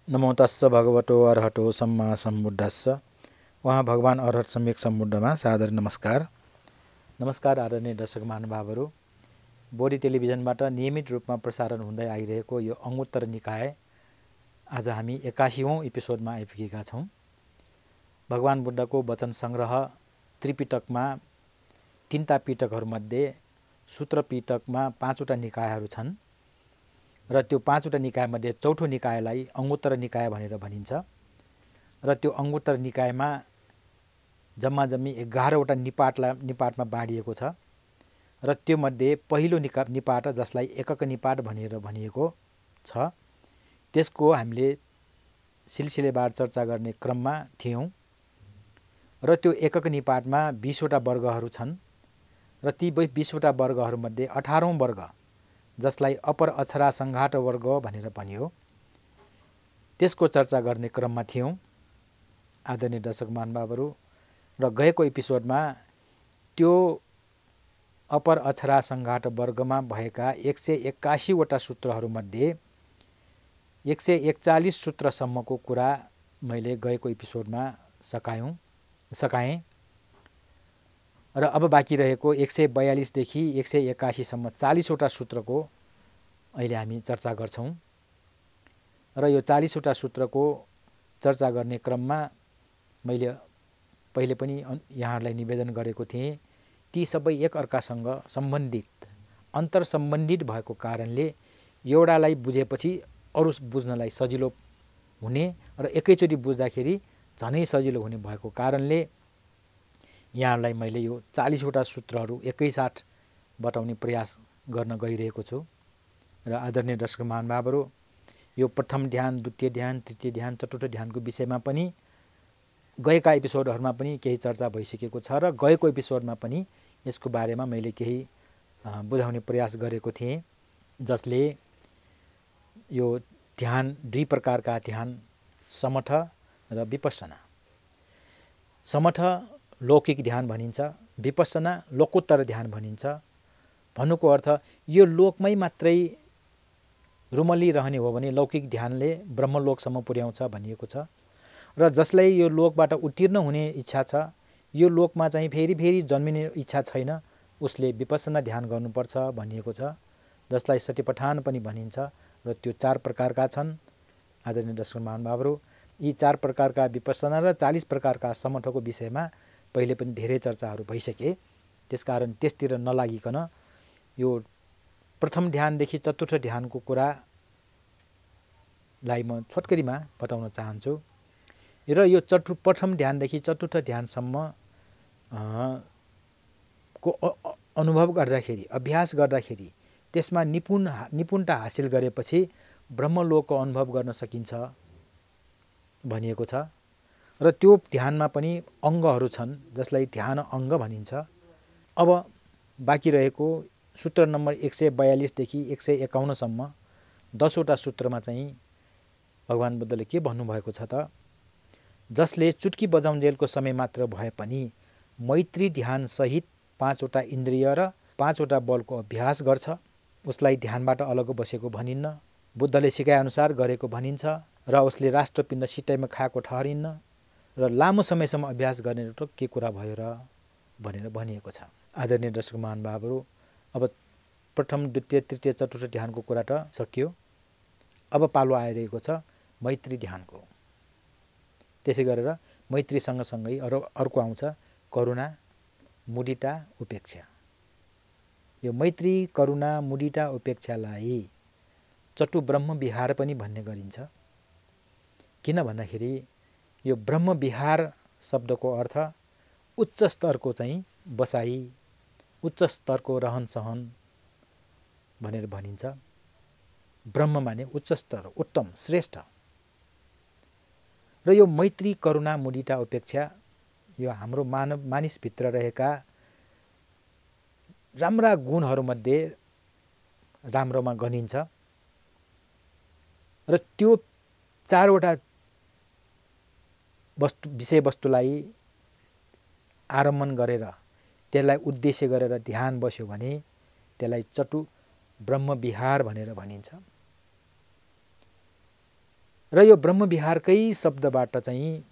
नमो तस्स भगवतो अर्हतो सम्मा सम्बुद्धस्स। उहाँ भगवान अर्हत सम्यक सम्बुद्धमा सादर नमस्कार। नमस्कार आदरणीय दर्शक महानुभावहरू। बोडी टेलिभिजनबाट नियमित रूपमा प्रसारण हुँदै आइरहेको यो अङ्गुत्तर निकाय आज हामी 81औं एपिसोडमा आइपुगेका छौँ। भगवान बुद्धको वचन सङ्ग्रह त्रिपिटकमा 3टा पिटकहरूमध्ये सूत्र पिटकमा 5वटा निकायहरू छन् र त्यो 5वटा निकायमध्ये चौथो निकायलाई अङ्गुत्तर निकाय भनेर भनिन्छ र त्यो अङ्गुत्तर निकायमा जम्मी 11वटा निपाटमा बाँडिएको छ र त्यो मध्ये पहिलो निपाट जसलाई एकक निपाट भनेर भनिएको छ त्यसको हामीले सिलसिलेवार चर्चा गर्ने क्रममा थियौँ र त्यो एकक निपाटमा 20वटा वर्गहरू छन् र ती 20वटा वर्गहरूमध्ये 18औं वर्ग जसलाई अपर अक्षरा सङ्घाट वर्ग भनेर भनियो त्यसको चर्चा गर्ने क्रममा थियौँ आदरणीय दर्शक महानुभावहरू। र गएको एपिसोडमा त्यो अपर अक्षरा सङ्घाट वर्गमा भएका 181वटा सूत्रहरूमध्ये 141 सूत्रसम्मको कुरा मैले गएको एपिसोडमा सकाएँ र अब बाँकी रहेको 142 देखि 181 सम्म 40वटा सूत्रको अहिले हामी चर्चा गर्छौँ र यो 40वटा सूत्रको चर्चा गर्ने क्रममा मैले पहिले पनि यहाँहरूलाई निवेदन गरेको थिएँ ती सबै एकअर्कासँग सम्बन्धित अन्तर्सम्बन्धित भएको कारणले एउटालाई बुझेपछि अरू बुझ्नलाई सजिलो हुने र एकैचोटि बुझ्दाखेरि झनै सजिलो हुने भएको कारणले यहाँहरूलाई मैले यो 40वटा सूत्रहरू एकैसाथ बताउने प्रयास गर्न गइरहेको छु। र आदरणीय दर्शक महानुभावहरू, यो प्रथम ध्यान, द्वितीय ध्यान, तृतीय ध्यान, चतुर्थ ध्यानको विषयमा पनि गएका एपिसोडहरूमा पनि केही चर्चा भइसकेको छ र गएको एपिसोडमा पनि यसको बारेमा मैले केही बुझाउने प्रयास गरेको थिएँ जसले यो ध्यान 2 प्रकारका ध्यान समठ र विपस्सना। समठ लौकिक ध्यान भनिन्छ, विपस्सना लोकोत्तर ध्यान भनिन्छ। भन्नुको अर्थ यो लोकमै मात्रै रुमलिरहने हो भने लौकिक ध्यानले ब्रह्मलोकसम्म पुर्याउँछ भनिएको छ र जसलाई यो लोकबाट उत्तीर्ण हुने इच्छा छ, यो लोकमा चाहिँ फेरि जन्मिने इच्छा छैन, उसले विपस्सना ध्यान गर्नुपर्छ भनिएको छ जसलाई सतिपठान पनि भनिन्छ र त्यो 4 प्रकारका छन्। आदरणीय दर्शक महानुभावहरू, यी 4 प्रकारका विपस्सना र 40 प्रकारका समठको विषयमा पहिले पनि धेरै चर्चाहरू भइसके। त्यसकारण त्यसतिर नलागिकन यो प्रथम ध्यानदेखि चतुर्थ ध्यानको कुरालाई म छोटकरीमा बताउन चाहन्छु र यो प्रथम ध्यानदेखि चतुर्थ ध्यानसम्म को अनुभव गर्दाखेरि, अभ्यास गर्दाखेरि त्यसमा निपुणता हासिल गरेपछि ब्रह्मलोकको अनुभव गर्न सकिन्छ भनिएको छ र त्यो ध्यानमा पनि अङ्गहरू छन् जसलाई ध्यान अङ्ग भनिन्छ। अब बाँकी रहेको सूत्र नम्बर 142 देखि 151 सम्म 10वटा सूत्रमा चाहिँ भगवान बुद्धले के भन्नुभएको छ त, जसले चुट्की बजाउन्जेलको समय मात्र भए पनि मैत्री ध्यान सहित 5वटा इन्द्रिय र 5वटा बलको अभ्यास गर्छ उसलाई ध्यानबाट अलग बसेको भनिन्न, बुद्धले सिकाएअनुसार गरेको भनिन्छ र उसले राष्ट्रपिण्ड सिट्टैमा खाएको ठहरिन्न र लामो समयसम्म अभ्यास गर्ने त के कुरा भयो र भनेर भनिएको छ। आदरणीय दर्शक महानुभावहरू, अब प्रथम, द्वितीय, तृतीय, चतुर्थ ध्यानको कुरा त सकियो। अब पालो आइरहेको छ मैत्री ध्यानको। त्यसै गरेर मैत्री सँगसँगै अर्को आउँछ करुणा, मुदिता, उपेक्षा। यो मैत्री, करुणा, मुदिता, उपेक्षालाई चतु ब्रह्म विहार पनि भन्ने गरिन्छ। किन भन्दाखेरि यो ब्रह्म विहार शब्दको अर्थ उच्च स्तरको चाहिँ बसाई, उच्च स्तरको रहनसहन भनेर भनिन्छ। ब्रह्म माने उच्च स्तर, उत्तम, श्रेष्ठ। र यो मैत्री, करुणा, मुदिता, उपेक्षा यो हाम्रो मानिसभित्र रहेका राम्रा गुणहरूमध्ये राम्रोमा गनिन्छ र त्यो 4वटा विषयवस्तुलाई आरम्भन गरेर त्यसलाई उद्देश्य गरेर ध्यान बस्यो भने त्यसलाई ब्रह्मविहार भनेर भनिन्छ। र यो ब्रह्मविहारकै शब्दबाट चाहिँ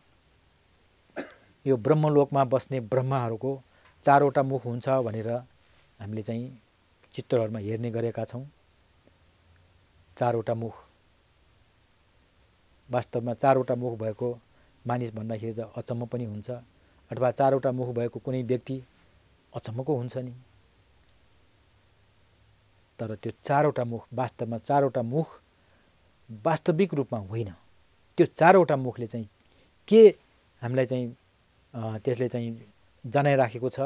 यो ब्रह्मलोकमा बस्ने ब्रह्माहरूको 4 वटा मुख हुन्छ भनेर हामीले चाहिँ चित्रहरूमा हेर्ने गरेका छौँ। 4 वटा मुख, वास्तवमा 4 वटा मुख भएको मानिस भन्दाखेरि त अचम्म पनि हुन्छ, अथवा 4 वटा मुख भएको कुनै व्यक्ति अचम्मको हुन्छ नि। तर त्यो 4 वटा मुख वास्तवमा 4 वटा मुख वास्तविक रूपमा होइन। त्यो 4 वटा मुखले चाहिँ के हामीलाई चाहिँ त्यसले चाहिँ जनाइराखेको छ,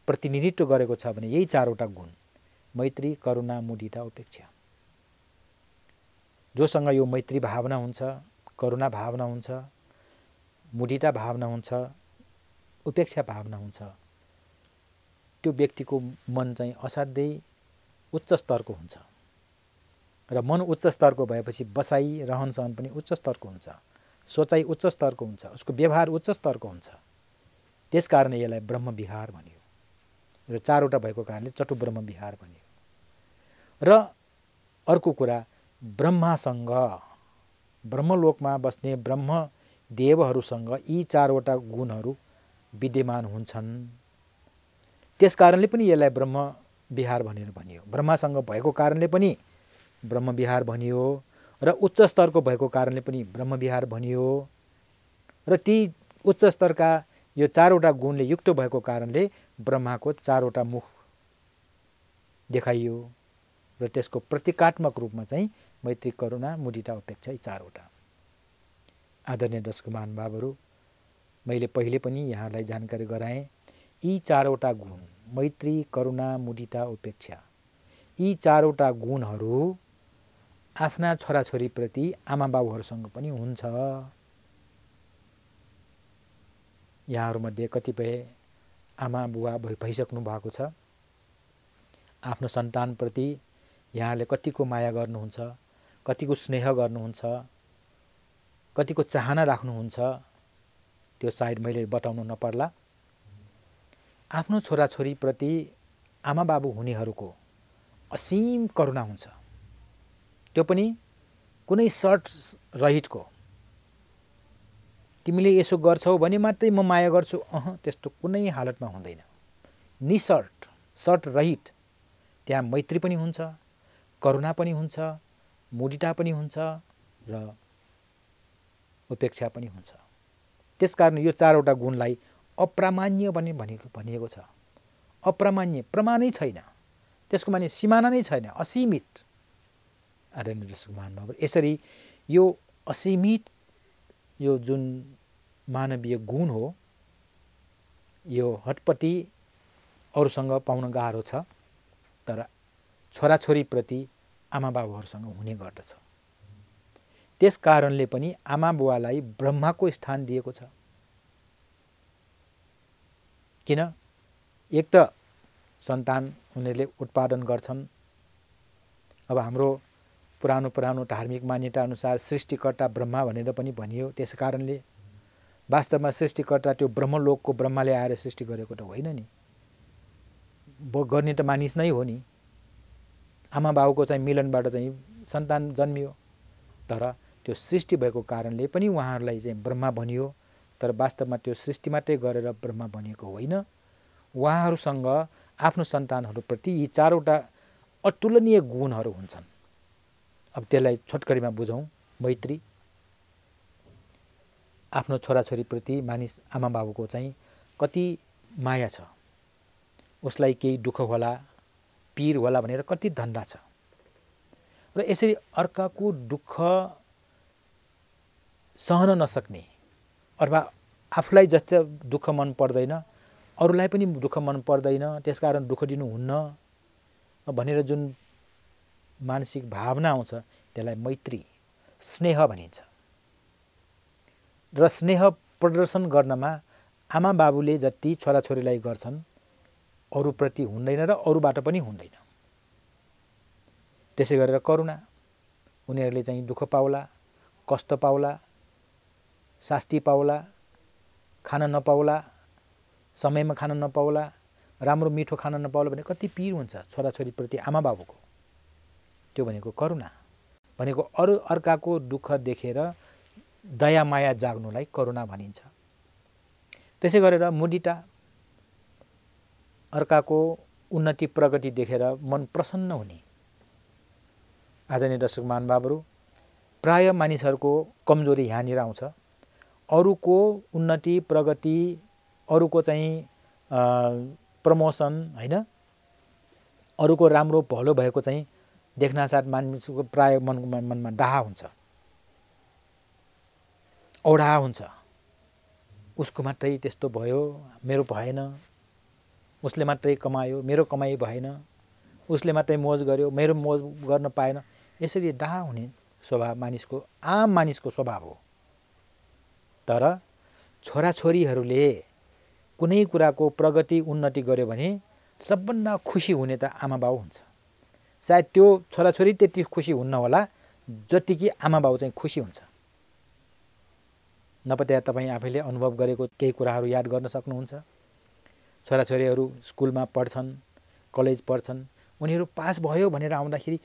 प्रतिनिधित्व गरेको छ भने यही 4 वटा गुण, मैत्री, करुणा, मुदिता, उपेक्षा। जोसँग यो मैत्री भावना हुन्छ, करुणा भावना हुन्छ, मुदिता भावना हुन्छ, उपेक्षा भावना हुन्छ, त्यो व्यक्तिको मन चाहिँ असाध्यै उच्च स्तरको हुन्छ। र मन उच्च स्तरको भएपछि बसाई, रहन सहन पनि उच्च स्तरको हुन्छ, सोचाइ उच्च स्तरको हुन्छ, उसको व्यवहार उच्च स्तरको हुन्छ। त्यसकारण यसलाई ब्रह्मविहार भनियो। र 4 वटा भएको कारणले चतुब्रह्मविहार भनियो। र अर्को कुरा, ब्रह्मासँग, ब्रह्मलोकमा बस्ने ब्रह्म देवहरूसँग यी 4 वटा गुणहरू विद्यमान हुन्छन्। त्यसकारणले पनि यसलाई ब्रह्मविहार भनेर भनियो। ब्रह्मासँग भएको कारणले पनि ब्रह्मविहार भनियो, र उच्च स्तरको भएको कारणले पनि ब्रह्मविहार भनियो। र ती उच्च स्तरका यो 4 वटा गुणले युक्त भएको कारणले ब्रह्माको 4 वटा मुख देखाइयो। र त्यसको प्रतीकात्मक रूपमा चाहिँ मैत्री, करुणा, मुदिता, उपेक्षा यी 4 वटा। आदरणीय दर्शक महानुभावहरू, मैले पहिले पनि यहाँलाई जानकारी गराएँ, यी 4 वटा गुण मैत्री, करुणा, मुदिता, उपेक्षा, यी 4 वटा गुणहरू आफ्ना छोराछोरीप्रति आमा बाबुहरूसँग पनि हुन्छ। यहाँहरूमध्ये कतिपय आमा बुवा भइसक्नु भएको छ। आफ्नो सन्तानप्रति यहाँले कतिको माया गर्नुहुन्छ, कतिको स्नेह गर्नुहुन्छ, कतिको चाहना राख्नुहुन्छ, त्यो सायद मैले बताउनु नपर्ला। आफ्नो छोराछोरीप्रति आमा बाबु हुनेहरूको असीम करुणा हुन्छ। त्यो पनि कुनै सर्ट रहितको। तिमीले यसो गर्छौ भने मात्रै म माया गर्छु, त्यस्तो कुनै हालतमा हुँदैन। निसर्ट, सर्ट रहित त्यहाँ मैत्री पनि हुन्छ, करुणा पनि हुन्छ, मुदिता पनि हुन्छ, र उपेक्षा पनि हुन्छ। त्यसकारण यो 4 वटा गुणलाई अप्रामाण्य पनि भनिएको छ। अप्रामाण्य, प्रमाणै छैन, त्यसको माने सिमाना नै छैन, असीमित। आदरणीय दर्शक महानुभाव, यसरी यो असीमित यो जुन मानवीय गुण हो, यो हटपटी अरूसँग पाउन गाह्रो छ, तर छोराछोरीप्रति आमा बाबुहरूसँग हुने गर्दछ। त्यस कारणले पनि आमा बुवालाई ब्रह्माको स्थान दिएको छ। किन? एक त सन्तान उनीहरूले उत्पादन गर्छन्। अब हाम्रो पुरानो धार्मिक मान्यता अनुसार सृष्टिकर्ता ब्रह्मा भनेर पनि भनियो। त्यस कारणले वास्तवमा सृष्टिकर्ता त्यो ब्रह्मलोकको ब्रह्माले आएर सृष्टि गरेको त होइन नि, गर्ने त मानिस नै हो नि। आमा बाबुको चाहिँ मिलनबाट चाहिँ सन्तान जन्मियो, तर त्यो सृष्टि भएको कारणले पनि उहाँहरूलाई चाहिँ ब्रह्मा भनियो। तर वास्तवमा त्यो सृष्टि मात्रै गरेर ब्रह्मा भनिएको होइन। उहाँहरूसँग आफ्नो सन्तानहरूप्रति यी 4 वटा अतुलनीय गुणहरू हुन्छन्। अब त्यसलाई छोटकरीमा बुझौँ। मैत्री, आफ्नो छोराछोरीप्रति मानिस आमा बाबुको चाहिँ कति माया छ, उसलाई केही दुःख होला, पीर होला भनेर कति धन्दा छ, र यसरी अर्काको दुःख सहन नसक्ने, अथवा आफूलाई जस्तो दुःख मन पर्दैन अरूलाई पनि दुःख मन पर्दैन, त्यसकारण दुःख दिनुहुन्न भनेर जुन मानसिक भावना आउँछ त्यसलाई मैत्री, स्नेह भनिन्छ। र स्नेह प्रदर्शन गर्नमा आमा बाबुले जति छोराछोरीलाई गर्छन् अरूप्रति हुँदैन र अरूबाट पनि हुँदैन। त्यसै गरेर करुणा, उनीहरूले चाहिँ दुःख पाउला, कष्ट पाउला, शास्ति पाउला, खान नपाउला, समयमा खान नपाउला, राम्रो मिठो खान नपाउला भने कति पीर हुन्छ छोराछोरीप्रति आमा बाबुको। त्यो भनेको करुणा भनेको अरू अर्काको दुःख देखेर दया माया जाग्नुलाई करुणा भनिन्छ। त्यसै गरेर मुदिता अर्काको उन्नति प्रगति देखेर मन प्रसन्न हुने। आदरणीय दर्शक महानुभावहरू, प्राय मानिसहरूको कमजोरी यहाँनिर आउँछ। अरूको उन्नति प्रगति, अरूको चाहिँ प्रमोसन हैन, अरूको राम्रो भलो भएको चाहिँ देख्नासाथ मानिसको प्राय मनमा डाहा हुन्छ, औडाहा हुन्छ। उसको मात्रै त्यस्तो भयो, मेरो भएन, उसले मात्रै कमायो, मेरो कमाइ भएन, उसले मात्रै मोज गर्यो, मेरो मोज गर्न पाएन। यसरी डाहा हुने स्वभाव मानिसको, आम मानिसको स्वभाव हो। तर छोराछोरीहरूले कुनै कुराको प्रगति उन्नति गर्यो भने सबभन्दा खुसी हुने त आमा बाउ हुन्छ। सायद त्यो छोराछोरी त्यति खुसी हुन्न होला जतिकी आमा बाउ चाहिँ खुसी हुन्छ। नपत्या तपाईँ आफैले अनुभव गरेको केही कुराहरू याद गर्न सक्नुहुन्छ। छोराछोरीहरू स्कुलमा पढ्छन्, कलेज पढ्छन्, उनीहरू पास भयो भनेर आउँदाखेरि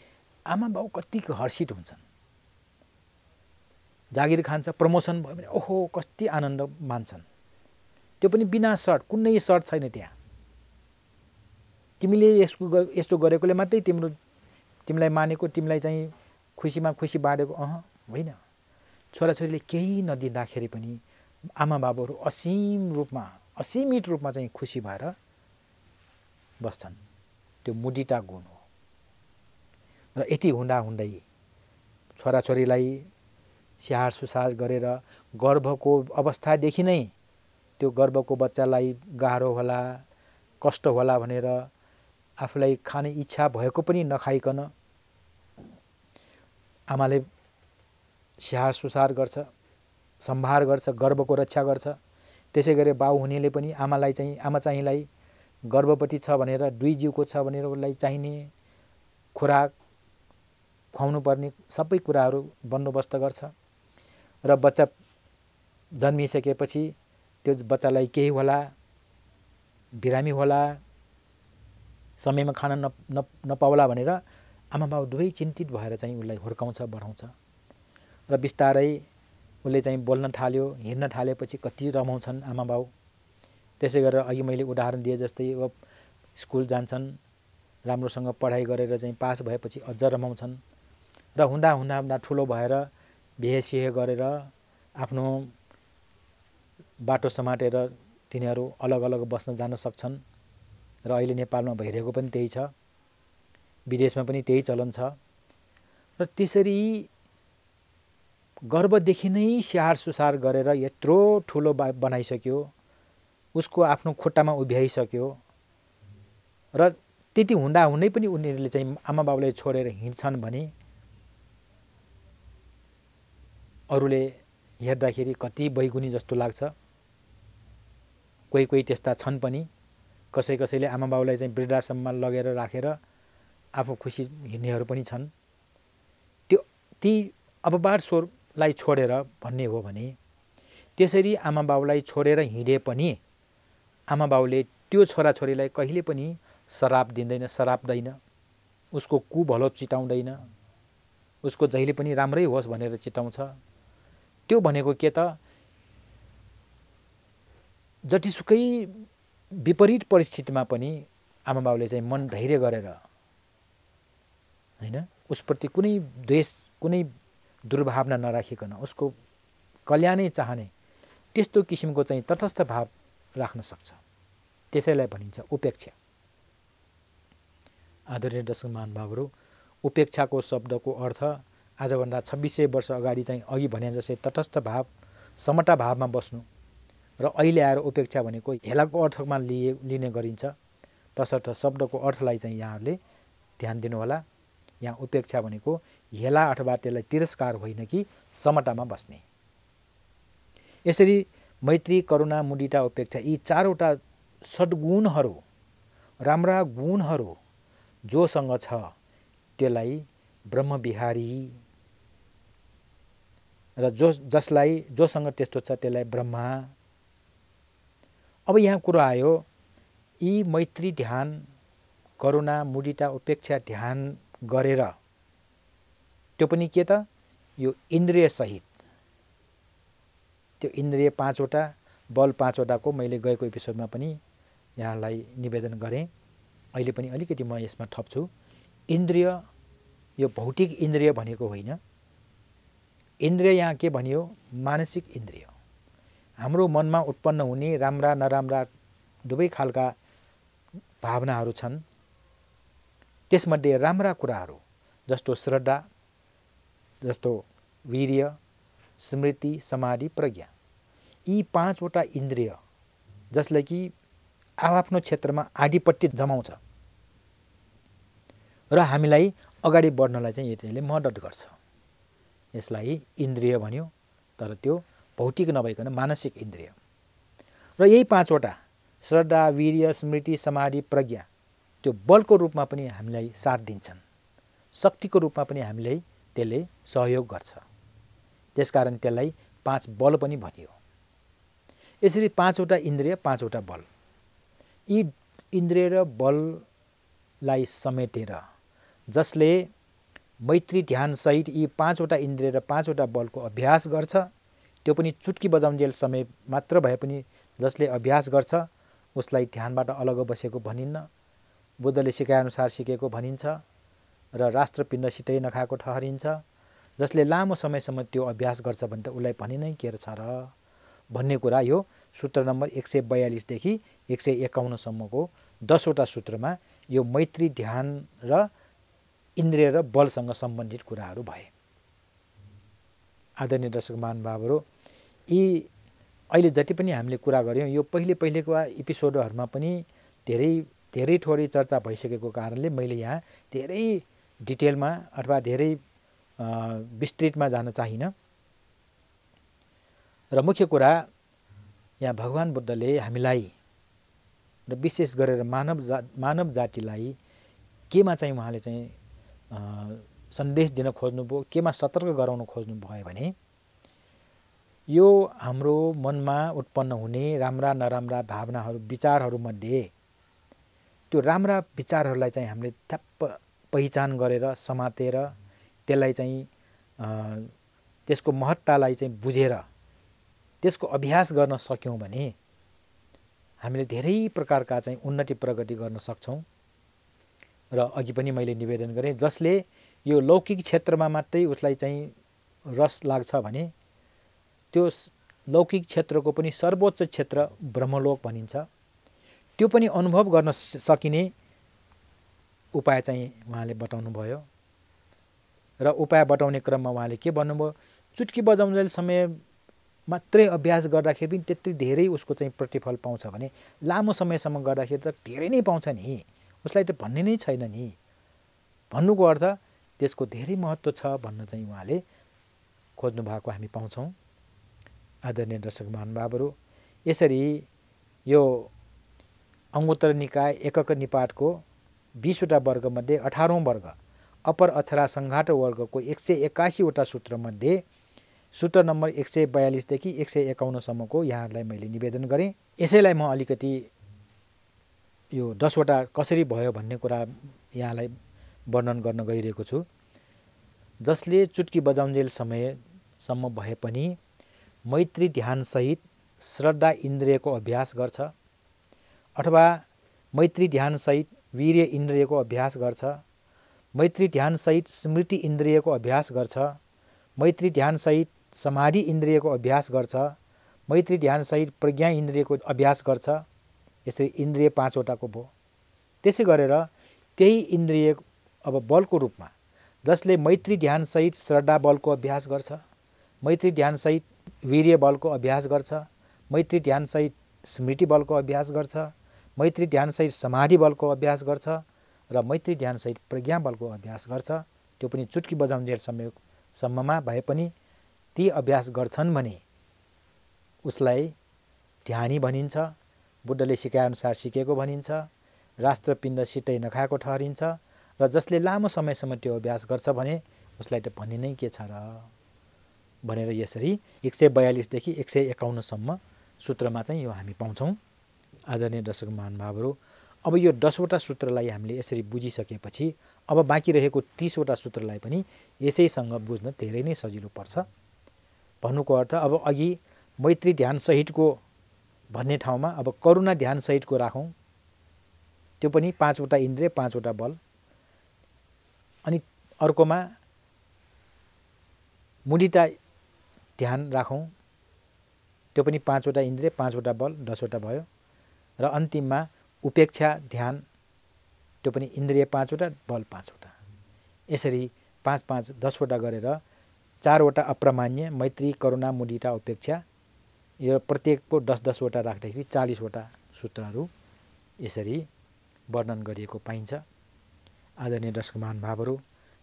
आमा बाउ कति हर्षित हुन्छन्। जागिर खान्छ, प्रमोसन भयो भने ओहो कति आनन्द मान्छन्। त्यो पनि बिना सर्ट, कुनै सर्ट छैन त्यहाँ। तिमीले यस्तो गरेकोले मात्रै तिमीलाई मानेको, तिमीलाई चाहिँ खुसीमा खुसी बाँडेको, होइन। छोराछोरीले केही नदिँदाखेरि पनि आमा बाबुहरू असीमित रूपमा चाहिँ खुसी भएर बस्छन्। त्यो मुदिता गुण हो। र यति हुँदै छोराछोरीलाई स्याहार सुसार गरेर गर्भको अवस्थादेखि नै त्यो गर्भको बच्चालाई गाह्रो होला, कष्ट होला भनेर आफूलाई खाने इच्छा भएको पनि नखाइकन आमाले स्याहार सुसार गर्छ, सम्भार गर्छ, गर्भको रक्षा गर्छ। त्यसै गरी बाउ हुनेले पनि आमा चाहिँलाई गर्भवती छ भनेर, दुई जिउको छ भनेर उसलाई चाहिने खुराक खुवाउनु पर्ने सबै कुराहरू बन्दोबस्त गर्छ। र बच्चा जन्मिसकेपछि त्यो बच्चालाई केही होला, बिरामी होला, समयमा खान नपाउला भनेर आमा बाउ दुवै चिन्तित भएर चाहिँ उसलाई हुर्काउँछ, बढाउँछ। र बिस्तारै उसले चाहिँ बोल्न थाल्यो, हिँड्न थालेपछि कति रमाउँछन् आमा बाउ। त्यसै गरेर अघि मैले उदाहरण दिए जस्तै अब स्कुल जान्छन्, राम्रोसँग पढाइ गरेर चाहिँ पास भएपछि अझ रमाउँछन्। र हुँदा ठुलो भएर बिहे गरेर आफ्नो बाटो समातेर तिनीहरू अलग अलग बस्न जान सक्छन्। र अहिले नेपालमा भइरहेको पनि त्यही छ, विदेशमा पनि त्यही चलन छ। र त्यसरी गर्भदेखि नै स्याहार सुसार गरेर यत्रो ठुलो बनाइसक्यो, उसको आफ्नो खुट्टामा उभ्याइसक्यो। र त्यति हुँदै पनि उनीहरूले चाहिँ आमा बाउलाई छोडेर हिँड्छन् भने अरूले हेर्दाखेरि कति बैगुनी जस्तो लाग्छ। कोही त्यस्ता छन् पनि। कसैले आमा बाउलाई चाहिँ वृद्धाश्रममा लगेर राखेर आफू खुसी हिँड्नेहरू पनि छन्। ती अपवाद स्वरलाई छोडेर भन्ने हो भने त्यसरी आमा बाउलाई छोडेर हिँडे पनि आमा बाउले त्यो छोराछोरीलाई कहिले पनि श्राप दिँदैन, सराप्दैन, उसको कुभलो चिताउँदैन, उसको जहिले पनि राम्रै होस् भनेर चिताउँछ। त्यो भनेको के त, जतिसुकै विपरीत परिस्थितिमा पनि आमा बाउले चाहिँ मन धैर्य गरेर हैन, उसप्रति कुनै द्वेष, कुनै दुर्भावना नराखिकन उसको कल्याणै चाहने त्यस्तो किसिमको चाहिँ तटस्थ भाव राख्न सक्छ। त्यसैलाई भनिन्छ उपेक्षा। आदरणीय दर्शक महानुभावहरू, उपेक्षाको शब्दको अर्थ आजभन्दा 2600 वर्ष अगाडि चाहिँ अघि भने जस्तै तटस्थ भाव, समता भावमा बस्नु र अहिले आएर उपेक्षा भनेको हेलाको अर्थमा लिने गरिन्छ। तसर्थ शब्दको अर्थलाई चाहिँ यहाँहरूले ध्यान दिनुहोला। यहाँ उपेक्षा भनेको हेला अथवा त्यसलाई तिरस्कार होइन कि समतामा बस्ने। यसरी मैत्री, करुणा, मुदिता, उपेक्षा यी चारवटा सद्गुणहरू, राम्रा गुणहरू जोसँग छ त्यसलाई ब्रह्मविहारी र जोसँग त्यस्तो छ त्यसलाई ब्रह्मा। अब यहाँ कुरा आयो, यी मैत्री ध्यान, करुणा, मुदिता, उपेक्षा ध्यान गरेर त्यो पनि के त यो इन्द्रिय सहित त्यो इन्द्रिय 5वटा बल 5वटाको मैले गएको एपिसोडमा पनि यहाँलाई निवेदन गरेँ। अहिले पनि अलिकति म यसमा थप्छु। इन्द्रिय यो भौतिक इन्द्रिय भनेको होइन। इन्द्रिय यहाँ के भनियो? मानसिक इन्द्रिय। हाम्रो मनमा उत्पन्न हुने राम्रा नराम्रा दुवै खालका भावनाहरू छन्। त्यसमध्ये राम्रा कुराहरू जस्तो श्रद्धा, जस्तो वीर्य, स्मृति, समाधि, प्रज्ञा, यी 5वटा इन्द्रिय जसले कि आफ्नो क्षेत्रमा आधिपत्य जमाउँछ र हामीलाई अगाडि बढ्नलाई चाहिँ यसले मद्दत गर्छ। यसलाई इन्द्रिय भन्यो, तर त्यो भौतिक नभइकन मानसिक इन्द्रिय। र यही 5वटा श्रद्धा, वीर्य, स्मृति, समाधि, प्रज्ञा त्यो बलको रूपमा पनि हामीलाई साथ दिन्छन्, शक्तिको रूपमा पनि हामीलाई त्यसले सहयोग गर्छ। त्यसकारण त्यसलाई 5 बल पनि भनियो। यसरी 5वटा इन्द्रिय 5वटा बल, यी इन्द्रिय र बललाई समेटेर जसले मैत्री ध्यान सहित यी 5वटा इन्द्रिय र 5वटा बलको अभ्यास गर्छ, त्यो पनि चुटकी बजाउन्जेल समय मात्र भए पनि जसले अभ्यास गर्छ उसलाई ध्यानबाट अलग बसेको भनिन्न, बुद्धले सिकाएअनुसार सिकेको भनिन्छ र राष्ट्रपिण्ड सितै नखाएको ठहरिन्छ। जसले लामो समयसम्म त्यो अभ्यास गर्छ भने त उसलाई भनि नै के छ र भन्ने कुरा यो सूत्र नम्बर 142 देखि 151 सम्मको 10वटा सूत्रमा यो मैत्री ध्यान र इन्द्रिय र बलसँग सम्बन्धित कुराहरू भए। आदरणीय दर्शक महानुभावहरू, यी अहिले जति पनि हामीले कुरा गर्यौँ यो पहिलेको एपिसोडहरूमा पनि धेरै थोरै चर्चा भइसकेको कारणले मैले यहाँ धेरै डिटेलमा अथवा धेरै विस्तृतमा जान चाहिन। र मुख्य कुरा यहाँ भगवान बुद्धले हामीलाई र विशेष गरेर मानव जातिलाई केमा चाहिँ उहाँले चाहिँ सन्देश दिन खोज्नुभयो, केमा सतर्क गराउन खोज्नु भयो भने यो हाम्रो मनमा उत्पन्न हुने राम्रा नराम्रा भावनाहरू विचारहरूमध्ये त्यो राम्रा विचारहरूलाई चाहिँ हामीले ठ्याप्प पहिचान गरेर समातेर त्यसलाई चाहिँ त्यसको महत्तालाई चाहिँ बुझेर त्यसको अभ्यास गर्न सक्यौँ भने हामीले धेरै प्रकारका चाहिँ उन्नति प्रगति गर्न सक्छौँ। र अघि पनि मैले निवेदन गरेँ, जसले यो लौकिक क्षेत्रमा मात्रै उसलाई चाहिँ रस लाग्छ भने त्यो लौकिक क्षेत्रको पनि सर्वोच्च क्षेत्र ब्रह्मलोक भनिन्छ, त्यो पनि अनुभव गर्न सकिने उपाय चाहिँ उहाँले बताउनु भयो। र उपाय बताउने क्रममा उहाँले के भन्नुभयो, चुटकी बजाउन्जेल समय मात्रै अभ्यास गर्दाखेरि पनि त्यति धेरै उसको चाहिँ प्रतिफल पाउँछ भने लामो समयसम्म गर्दाखेरि त धेरै नै पाउँछ नि, उसलाई त भन्ने नै छैन नि। भन्नुको अर्थ त्यसको धेरै महत्त्व छ भन्न चाहिँ उहाँले खोज्नु भएको हामी पाउँछौँ। आदरणीय दर्शक महानुभावहरू, यसरी यो अङ्गुत्तर निकाय एकक निपातको 20वटा वर्गमध्ये 18औं वर्ग अपर अक्षरा सङ्घात वर्गको 181वटा सूत्रमध्ये सूत्र नम्बर 142 देखि 151 सम्मको यहाँहरूलाई मैले निवेदन गरेँ। यसैलाई म अलिकति यो 10वटा कसरी भयो भन्ने कुरा यहाँलाई वर्णन गर्न गइरहेको छु। जसले चुटकी बजाउन्जेल समयसम्म भए पनि मैत्री ध्यानसहित श्रद्धा इन्द्रियको अभ्यास गर्छ, अथवा मैत्री ध्यानसहित वीर्य इन्द्रियको अभ्यास गर्छ, मैत्री ध्यानसहित स्मृति इन्द्रियको अभ्यास गर्छ, मैत्री ध्यानसहित समाधि इन्द्रियको अभ्यास गर्छ, मैत्री ध्यानसहित प्रज्ञा इन्द्रियको अभ्यास गर्छ। यसरी इन्द्रिय 5वटाको भयो। त्यसै गरेर त्यही इन्द्रिय अब बलको रूपमा जसले मैत्री ध्यानसहित श्रद्धा बलको अभ्यास गर्छ, मैत्री ध्यानसहित वीर्य बलको अभ्यास गर्छ, मैत्री ध्यानसहित स्मृति बलको अभ्यास गर्छ, मैत्री ध्यानसहित समाधि बलको अभ्यास गर्छ र मैत्री ध्यानसहित प्रज्ञा बलको अभ्यास गर्छ। त्यो पनि चुटकी बजाउन्जेल समयसम्ममा भए पनि ती अभ्यास गर्छन् भने उसलाई ध्यानी भनिन्छ, बुद्धले सिकाएअनुसार सिकेको भनिन्छ, राष्ट्रपिण्ड सितै नखाएको ठहरिन्छ। र जसले लामो समयसम्म त्यो अभ्यास गर्छ भने उसलाई त भन्ने नै के छ र भनेर यसरी 142 देखि 151 सम्म सूत्रमा चाहिँ यो हामी पाउँछौँ। आदरणीय दर्शक महानुभावहरू, अब यो 10वटा सूत्रलाई हामीले यसरी बुझिसकेपछि अब बाँकी रहेको 30वटा सूत्रलाई पनि यसैसँग बुझ्न धेरै नै सजिलो पर्छ। भन्नुको अर्थ अब अघि मैत्री ध्यान सहितको भन्ने ठाउँमा अब करुणा ध्यान सहितको राखौँ, त्यो पनि 5वटा इन्द्रिय 5वटा बल। अनि अर्कोमा मुदिता ध्यान राखौँ, त्यो पनि 5वटा इन्द्रिय 5वटा बल 10वटा भयो। र अन्तिममा उपेक्षा ध्यान, त्यो पनि इन्द्रिय 5वटा बल 5वटा। यसरी 5 5 10वटा गरेर 4वटा अप्रमान्य मैत्री करुणा मुदिता उपेक्षा, यो प्रत्येकको 10 10वटा राख्दाखेरि 40वटा सूत्रहरू यसरी वर्णन गरिएको पाइन्छ। आदरणीय दर्शक महानुभावहरू,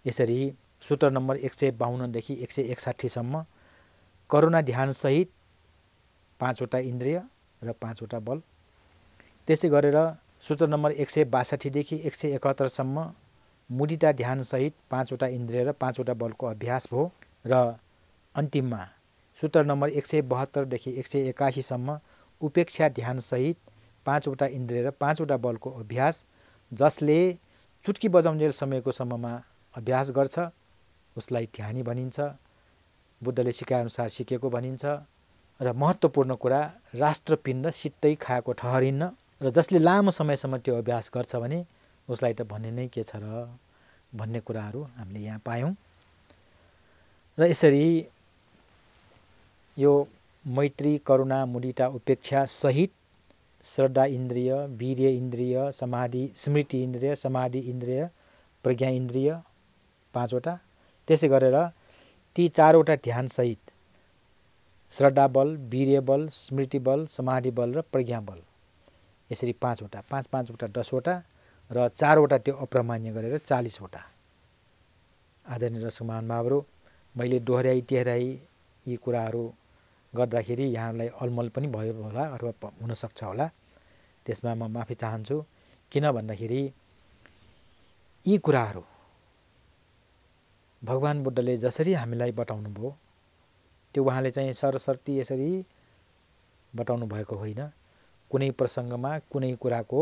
यसरी सूत्र नम्बर 152 देखि 161 सम्म करुणा ध्यान सहित 5वटा इन्द्रिय र 5वटा बल। त्यसै गरेर सूत्र नम्बर 162 देखि 171 सम्म मुदिता ध्यान सहित 5वटा इन्द्रिय र 5वटा बलको अभ्यास भयो। र अन्तिममा सूत्र नम्बर 172 देखि 181 सम्म उपेक्षा ध्यान सहित 5वटा इन्द्रिय र 5वटा बलको अभ्यास, जसले चुटकी बजाउन्जेल समयको सम्ममा अभ्यास गर्छ उसलाई ध्यानी भनिन्छ, बुद्धले सिकाएअनुसार सिकेको भनिन्छ। र महत्त्वपूर्ण कुरा, राष्ट्रपिण्ड सित्तै खाएको ठहरिन्न, र जसले लामो समयसम्म त्यो अभ्यास गर्छ भने उसलाई त भन्ने नै के छ र भन्ने कुराहरू हामीले यहाँ पायौँ। र यसरी यो मैत्री करुणा मुदिता उपेक्षा सहित श्रद्धा इन्द्रिय, वीर्य इन्द्रिय, समाधि स्मृति इन्द्रिय, समाधि इन्द्रिय, प्रज्ञा इन्द्रिय 5वटा, त्यसै गरेर ती 4वटा ध्यान सहित श्रद्धा बल, वीर्य बल, स्मृति बल, समाधि बल र प्रज्ञा बल, यसरी 5वटा 5 5वटा 10वटा र 4वटा त्यो अप्रमान्य गरेर 40वटा। आदरणीय दर्शक महानुभावहरू, मैले दोहोऱ्याइ यी कुराहरू गर्दाखेरि यहाँलाई अलमल पनि भयो होला अथवा हुनसक्छ होला, त्यसमा म माफी चाहन्छु। किन भन्दाखेरि यी कुराहरू भगवान् बुद्धले जसरी हामीलाई बताउनु भयो त्यो उहाँले चाहिँ सरसर्ती यसरी बताउनु भएको होइन। कुनै प्रसङ्गमा कुनै कुराको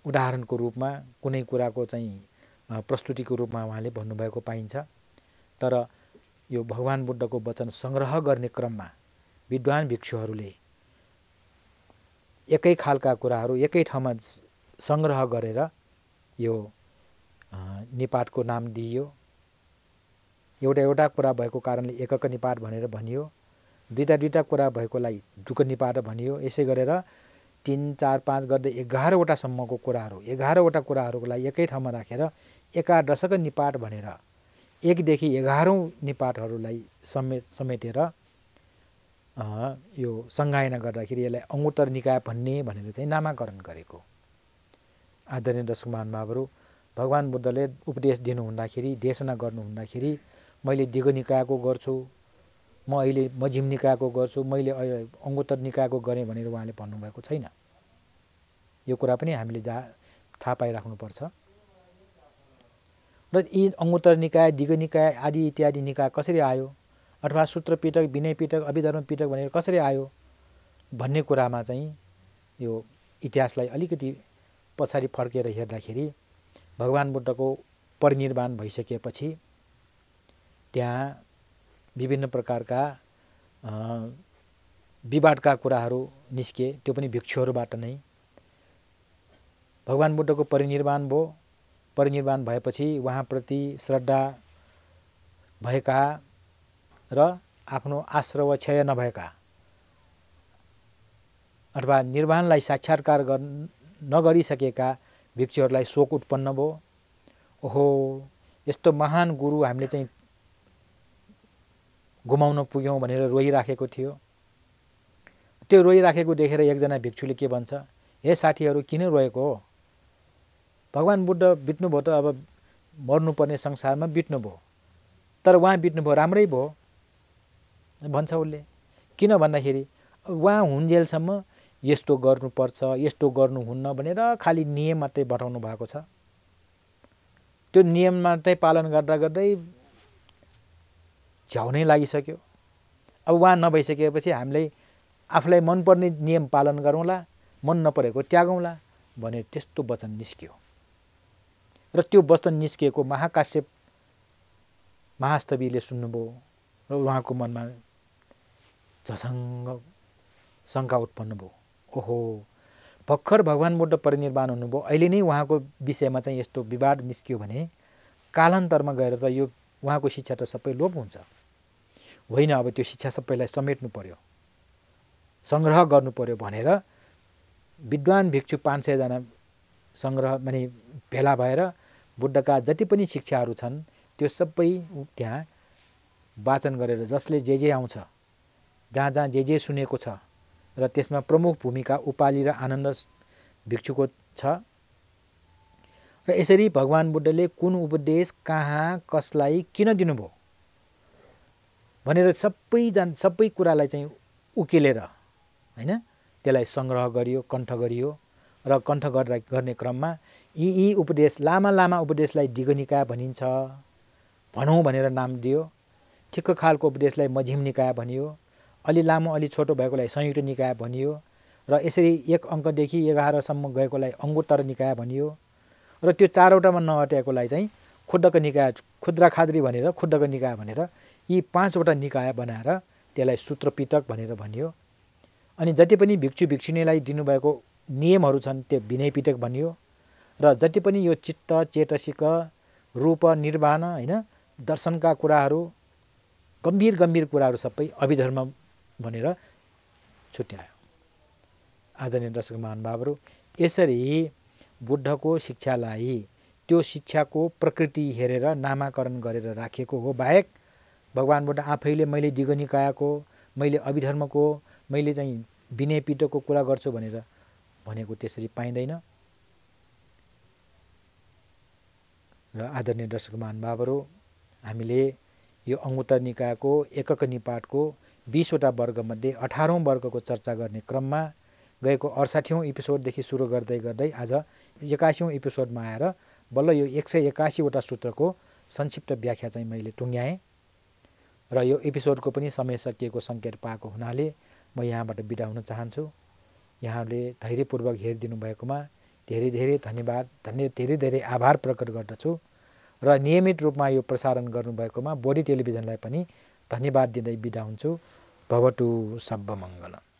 उदाहरणको रूपमा, कुनै कुराको चाहिँ प्रस्तुतिको रूपमा उहाँले भन्नुभएको पाइन्छ। तर यो भगवान् बुद्धको वचन सङ्ग्रह गर्ने क्रममा विद्वान भिक्षुहरूले एकै खालका कुराहरू एकै ठाउँमा सङ्ग्रह गरेर यो निपातको नाम दिइयो। एउटा कुरा भएको कारणले एकक निपात भनेर भनियो, दुईटा कुरा भएकोलाई दुक निपात भनियो। यसै गरेर 3 4 5 गर्दै 11वटा सम्मको कुराहरू 11वटा कुराहरूलाई एकै ठाउँमा राखेर एकादशक निपात भनेर 1 देखि 11औं निपातहरूलाई समेटेर यो सङ्गायना गर्दाखेरि यसलाई अङ्गुत्तर निकाय भन्ने भनेर चाहिँ नामाकरण गरेको। आदरणीय दर्शक महानुभावहरू, भगवान् बुद्धले उपदेश दिनुहुँदाखेरि, देशना गर्नुहुँदाखेरि मैले दिगो निकायको गर्छु, म अहिले मझिम निकायको गर्छु, मैले अङ्गुत्तर निकायको गरेँ भनेर उहाँले भन्नुभएको छैन। यो कुरा पनि हामीले थाहा पाइराख्नुपर्छ। र यी अङ्गुत्तर निकाय, दिगो निकाय आदि इत्यादि निकाय कसरी आयो, अथवा सूत्र पिटक, विनय पिटक, अभिधर्म पिटक भनेर कसरी आयो भन्ने कुरामा चाहिँ यो इतिहासलाई अलिकति पछाडि फर्केर हेर्दाखेरि भगवान् बुद्धको परिनिर्वाण भइसकेपछि त्यहाँ विभिन्न प्रकारका विवादका कुराहरू निस्के, त्यो पनि भिक्षुहरूबाट नै। भगवान् बुद्धको परिनिर्वाण भयो। परिनिर्वाण भएपछि उहाँप्रति श्रद्धा भएका र आफ्नो आश्रव क्षय नभएका अथवा निर्वाणलाई साक्षात्कार नगरिसकेका भिक्षुहरूलाई शोक उत्पन्न भयो। ओहो, यस्तो महान गुरु हामीले चाहिँ गुमाउन पुग्यौँ भनेर रोइराखेको थियो। त्यो रोइराखेको देखेर एकजना भिक्षुले के भन्छ, हे साथीहरू किन रोएको हो, भगवान् बुद्ध बित्नुभयो त अब मर्नुपर्ने संसारमा बित्नुभयो, तर उहाँ बित्नुभयो राम्रै भयो भन्छ उसले। किन भन्दाखेरि उहाँ हुन्जेलसम्म यस्तो गर्नुपर्छ, यस्तो गर्नुहुन्न भनेर खालि नियम मात्रै बताउनु भएको छ। त्यो नियम मात्रै पालन गर्दा गर्दै झ्याउनै लागिसक्यो। अब उहाँ नभइसकेपछि हामीलाई आफूलाई मनपर्ने नियम पालन गरौँला मन नपरेको त्यागौँला भने त्यस्तो वचन निस्कियो। र त्यो वचन निस्किएको महाकाश्यप महास्तवीले सुन्नुभयो र उहाँको मनमा झसङ्ग शङ्का उत्पन्न भयो। ओहो, भर्खर भगवान बुद्ध परिनिर्वाण हुनुभयो, अहिले नै उहाँको विषयमा चाहिँ यस्तो विवाद निस्कियो भने कालान्तरमा गएर त यो उहाँको शिक्षा त सबै लोप हुन्छ। होइन, अब त्यो शिक्षा सबैलाई समेट्नु पर्यो, सङ्ग्रह गर्नु पर्यो भनेर विद्वान भिक्षु 500 जना सङ्ग्रह माने भेला भएर बुद्धका जति पनि शिक्षाहरू छन् त्यो सबै त्यहाँ वाचन गरेर जसले जे आउँछ, जहाँ जहाँ जे सुनेको छ र त्यसमा प्रमुख भूमिका उपाली र आनन्द भिक्षुको छ। र यसरी भगवान बुद्धले कुन उपदेश कहाँ कसलाई किन दिनुभयो भनेर सबै कुरालाई चाहिँ उकेलेर हैन त्यसलाई सङ्ग्रह गरियो, कण्ठ गरियो र कण्ठ गर्ने क्रममा यी उपदेश लामा उपदेशलाई दिगनिकाय भनिन्छ भनौँ भनेर नाम दियो। ठिक्क खालको उपदेशलाई मझिम निकाय भनियो, अलि लामो अलि छोटो भएकोलाई संयुक्त निकाय भनियो र यसरी 1 अङ्कदेखि 11 सम्म गएकोलाई अङ्गुत्तर निकाय भनियो र त्यो 4वटामा नअटेकोलाई चाहिँ खुड्डक निकाय, खुद्रा खाद्री भनेर खुड्डक निकाय भनेर यी 5वटा निकाय बनाएर त्यसलाई सूत्र पिटक भनेर भनियो। अनि जति पनि भिक्षु भिक्षुणीलाई दिनुभएको नियमहरू छन् त्यो विनय पिटक भनियो र जति पनि यो चित्त चेतसिक रूप निर्वाण हैन दर्शनका कुराहरू गम्भीर कुराहरू सबै अभिधर्म भनेर छुट्यायो। आदरणीय दर्शक महानुभावहरू, यसरी बुद्धको शिक्षालाई त्यो शिक्षाको प्रकृति हेरेर नामाकरण गरेर राखेको हो बाहेक भगवान बुद्ध आफैले मैले दिगनिकायको, मैले अभिधर्मको, मैले चाहिँ विनय पिटकको कुरा गर्छु भनेर भनेको त्यसरी पाइँदैन। र आदरणीय दर्शक महानुभावहरू, हामीले यो अङ्गुत्तर निकायको एकक निपातको 20वटा वर्गमध्ये 18औं वर्गको चर्चा गर्ने क्रममा गएको 68औं एपिसोडदेखि सुरु गर्दै आज 81औं एपिसोडमा आएर बल्ल यो 181वटा सूत्रको संक्षिप्त व्याख्या चाहिँ मैले टुङ्ग्याएँ र यो एपिसोडको पनि समय सकिएको सङ्केत पाएको हुनाले म यहाँबाट बिदा हुन चाहन्छु। यहाँले धैर्यपूर्वक हेरिदिनु भएकोमा धेरै धन्यवाद, धेरै आभार प्रकट गर्दछु र नियमित रूपमा यो प्रसारण गर्नुभएकोमा बोडी टेलिभिजनलाई पनि धन्यवाद दिँदै बिदा हुन्छु। भवतु सर्वमङ्गलम्।